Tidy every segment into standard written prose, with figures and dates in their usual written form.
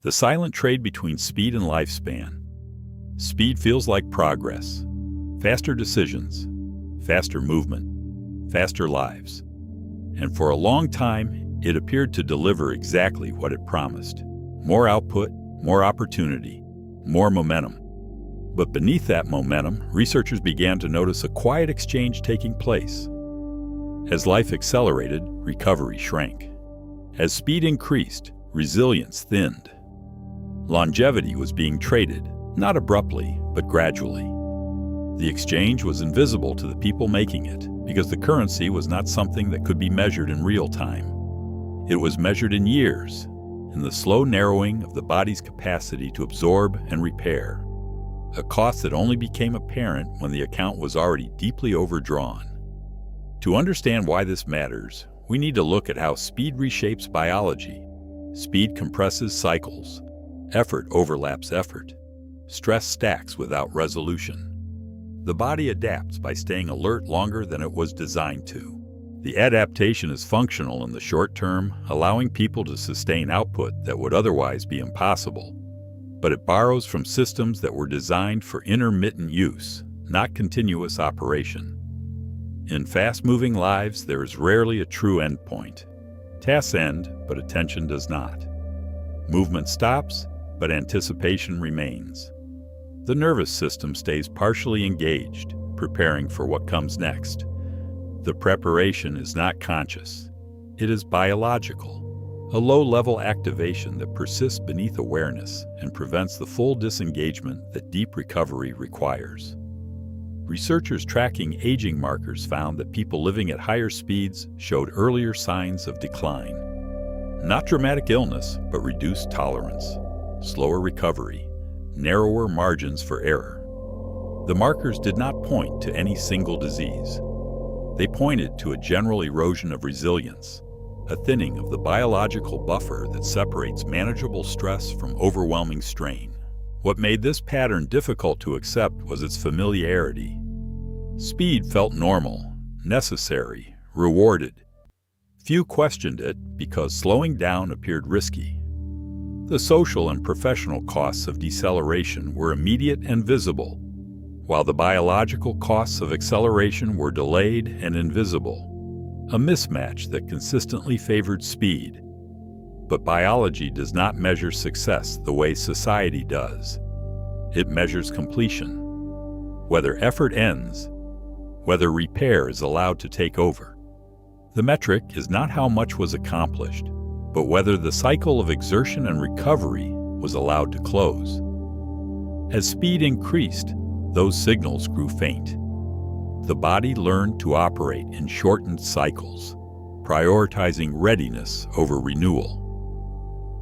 The silent trade between speed and lifespan. Speed feels like progress. Faster decisions, faster movement, faster lives. And for a long time, it appeared to deliver exactly what it promised. More output, more opportunity, more momentum. But beneath that momentum, researchers began to notice a quiet exchange taking place. As life accelerated, recovery shrank. As speed increased, resilience thinned. Longevity was being traded, not abruptly, but gradually. The exchange was invisible to the people making it, because the currency was not something that could be measured in real time. It was measured in years, in the slow narrowing of the body's capacity to absorb and repair, a cost that only became apparent when the account was already deeply overdrawn. To understand why this matters, we need to look at how speed reshapes biology. Speed compresses cycles. Effort overlaps effort. Stress stacks without resolution. The body adapts by staying alert longer than it was designed to. The adaptation is functional in the short term, allowing people to sustain output that would otherwise be impossible. But it borrows from systems that were designed for intermittent use, not continuous operation. In fast-moving lives, there is rarely a true endpoint. Tasks end, but attention does not. Movement stops, but anticipation remains. The nervous system stays partially engaged, preparing for what comes next. The preparation is not conscious. It is biological, a low-level activation that persists beneath awareness and prevents the full disengagement that deep recovery requires. Researchers tracking aging markers found that people living at higher speeds showed earlier signs of decline. Not dramatic illness, but reduced tolerance, slower recovery, narrower margins for error. The markers did not point to any single disease. They pointed to a general erosion of resilience, a thinning of the biological buffer that separates manageable stress from overwhelming strain. What made this pattern difficult to accept was its familiarity. Speed felt normal, necessary, rewarded. Few questioned it because slowing down appeared risky. The social and professional costs of deceleration were immediate and visible, while the biological costs of acceleration were delayed and invisible, a mismatch that consistently favored speed. But biology does not measure success the way society does. It measures completion, whether effort ends, whether repair is allowed to take over. The metric is not how much was accomplished, but whether the cycle of exertion and recovery was allowed to close. As speed increased, those signals grew faint. The body learned to operate in shortened cycles, prioritizing readiness over renewal.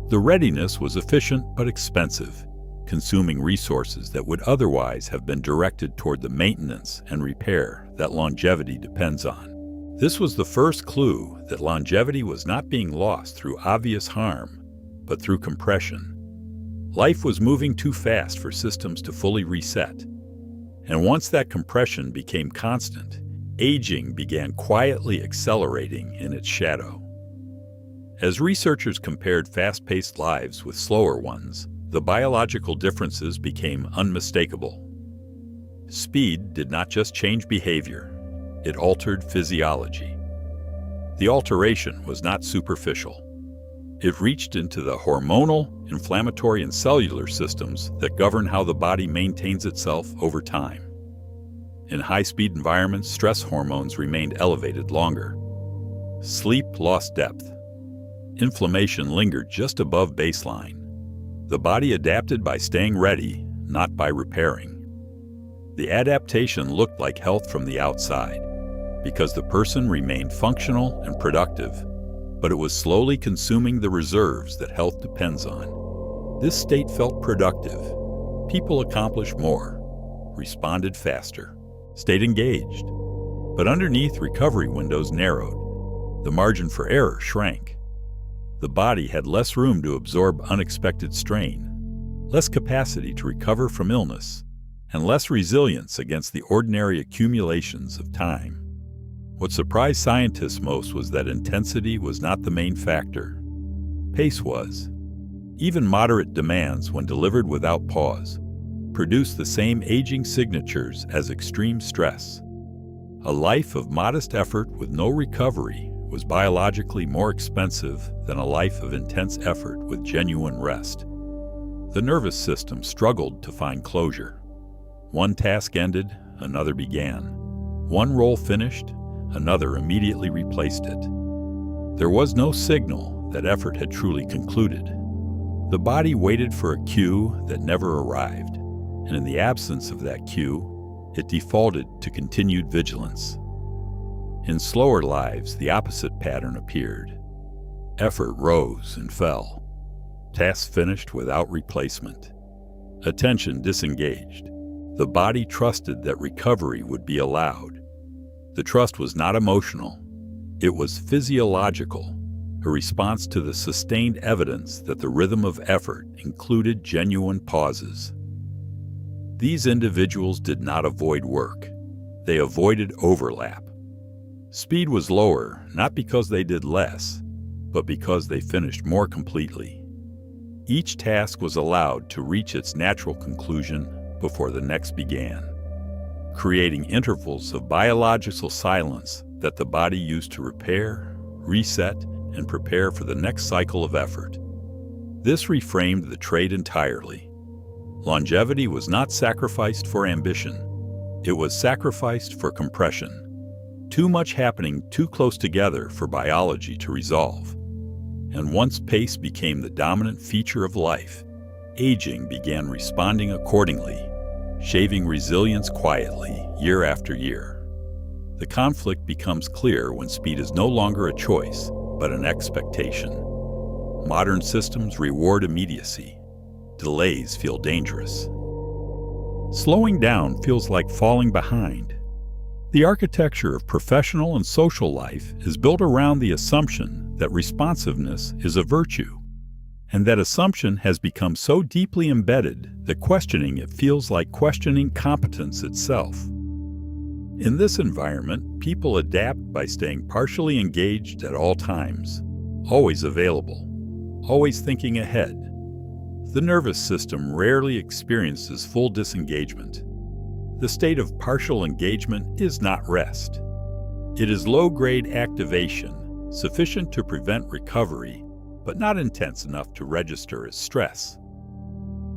The readiness was efficient but expensive, consuming resources that would otherwise have been directed toward the maintenance and repair that longevity depends on. This was the first clue that longevity was not being lost through obvious harm, but through compression. Life was moving too fast for systems to fully reset. And once that compression became constant, aging began quietly accelerating in its shadow. As researchers compared fast-paced lives with slower ones, the biological differences became unmistakable. Speed did not just change behavior, it altered physiology. The alteration was not superficial. It reached into the hormonal, inflammatory, and cellular systems that govern how the body maintains itself over time. In high-speed environments, stress hormones remained elevated longer. Sleep lost depth. Inflammation lingered just above baseline. The body adapted by staying ready, not by repairing. The adaptation looked like health from the outside, because the person remained functional and productive, but it was slowly consuming the reserves that health depends on. This state felt productive. People accomplished more, responded faster, stayed engaged. But underneath, recovery windows narrowed. The margin for error shrank. The body had less room to absorb unexpected strain, less capacity to recover from illness, and less resilience against the ordinary accumulations of time. What surprised scientists most was that intensity was not the main factor. Pace was. Even moderate demands, when delivered without pause, produce the same aging signatures as extreme stress. A life of modest effort with no recovery was biologically more expensive than a life of intense effort with genuine rest. The nervous system struggled to find closure. One task ended, another began. One role finished, another immediately replaced it. There was no signal that effort had truly concluded. The body waited for a cue that never arrived, and in the absence of that cue, it defaulted to continued vigilance. In slower lives, the opposite pattern appeared. Effort rose and fell. Tasks finished without replacement. Attention disengaged. The body trusted that recovery would be allowed. The trust was not emotional. It was physiological, a response to the sustained evidence that the rhythm of effort included genuine pauses. These individuals did not avoid work. They avoided overlap. Speed was lower, not because they did less, but because they finished more completely. Each task was allowed to reach its natural conclusion before the next began, creating intervals of biological silence that the body used to repair, reset, and prepare for the next cycle of effort. This reframed the trait entirely. Longevity was not sacrificed for ambition. It was sacrificed for compression. Too much happening too close together for biology to resolve. And once pace became the dominant feature of life, aging began responding accordingly, shaving resilience quietly year after year. The conflict becomes clear when speed is no longer a choice, but an expectation. Modern systems reward immediacy. Delays feel dangerous. Slowing down feels like falling behind. The architecture of professional and social life is built around the assumption that responsiveness is a virtue, and that assumption has become so deeply embedded that questioning it feels like questioning competence itself. In this environment, people adapt by staying partially engaged at all times, always available, always thinking ahead. The nervous system rarely experiences full disengagement. The state of partial engagement is not rest. It is low-grade activation, sufficient to prevent recovery, but not intense enough to register as stress.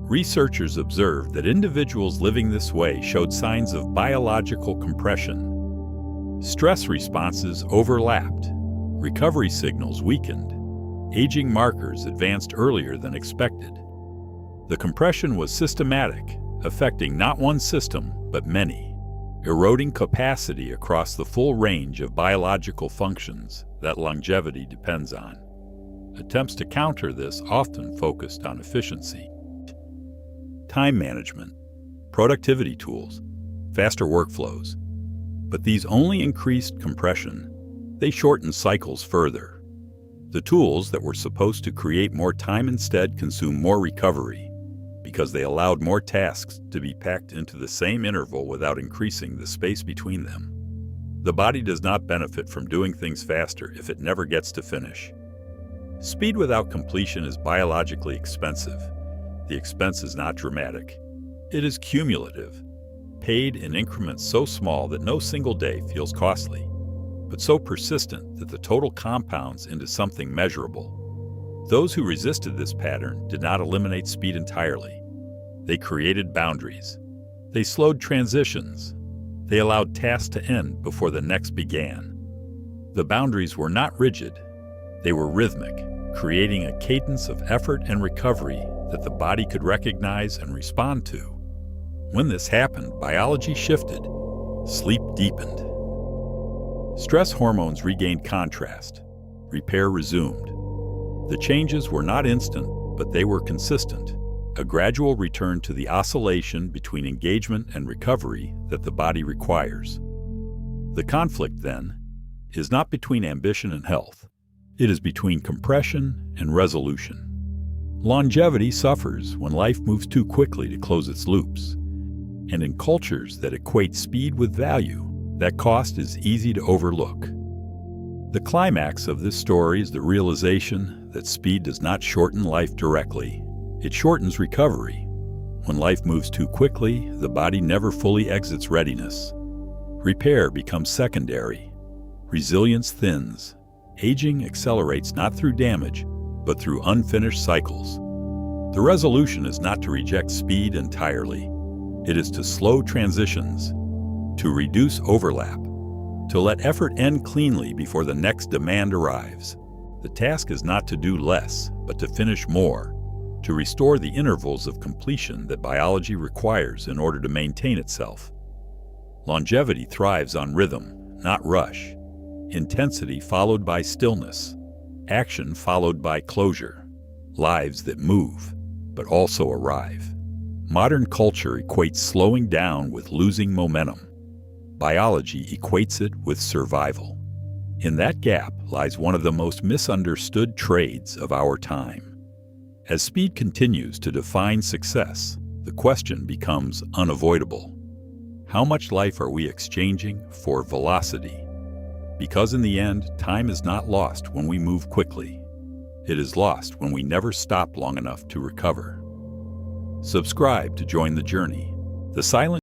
Researchers observed that individuals living this way showed signs of biological compression. Stress responses overlapped, recovery signals weakened, aging markers advanced earlier than expected. The compression was systematic, affecting not one system, but many, eroding capacity across the full range of biological functions that longevity depends on. Attempts to counter this often focused on efficiency, time management, productivity tools, faster workflows. But these only increased compression. They shortened cycles further. The tools that were supposed to create more time instead consumed more recovery, because they allowed more tasks to be packed into the same interval without increasing the space between them. The body does not benefit from doing things faster if it never gets to finish. Speed without completion is biologically expensive. The expense is not dramatic. It is cumulative, paid in increments so small that no single day feels costly, but so persistent that the total compounds into something measurable. Those who resisted this pattern did not eliminate speed entirely. They created boundaries. They slowed transitions. They allowed tasks to end before the next began. The boundaries were not rigid. They were rhythmic, creating a cadence of effort and recovery that the body could recognize and respond to. When this happened, biology shifted. Sleep deepened. Stress hormones regained contrast. Repair resumed. The changes were not instant, but they were consistent, a gradual return to the oscillation between engagement and recovery that the body requires. The conflict, then, is not between ambition and health. It is between compression and resolution. Longevity suffers when life moves too quickly to close its loops. And in cultures that equate speed with value, that cost is easy to overlook. The climax of this story is the realization that speed does not shorten life directly. It shortens recovery. When life moves too quickly, the body never fully exits readiness. Repair becomes secondary. Resilience thins. Aging accelerates not through damage, but through unfinished cycles. The resolution is not to reject speed entirely. It is to slow transitions, to reduce overlap, to let effort end cleanly before the next demand arrives. The task is not to do less, but to finish more, to restore the intervals of completion that biology requires in order to maintain itself. Longevity thrives on rhythm, not rush. Intensity followed by stillness. Action followed by closure. Lives that move, but also arrive. Modern culture equates slowing down with losing momentum. Biology equates it with survival. In that gap lies one of the most misunderstood trades of our time. As speed continues to define success, the question becomes unavoidable. How much life are we exchanging for velocity? Because in the end, time is not lost when we move quickly. It is lost when we never stop long enough to recover. Subscribe to join the journey. The silent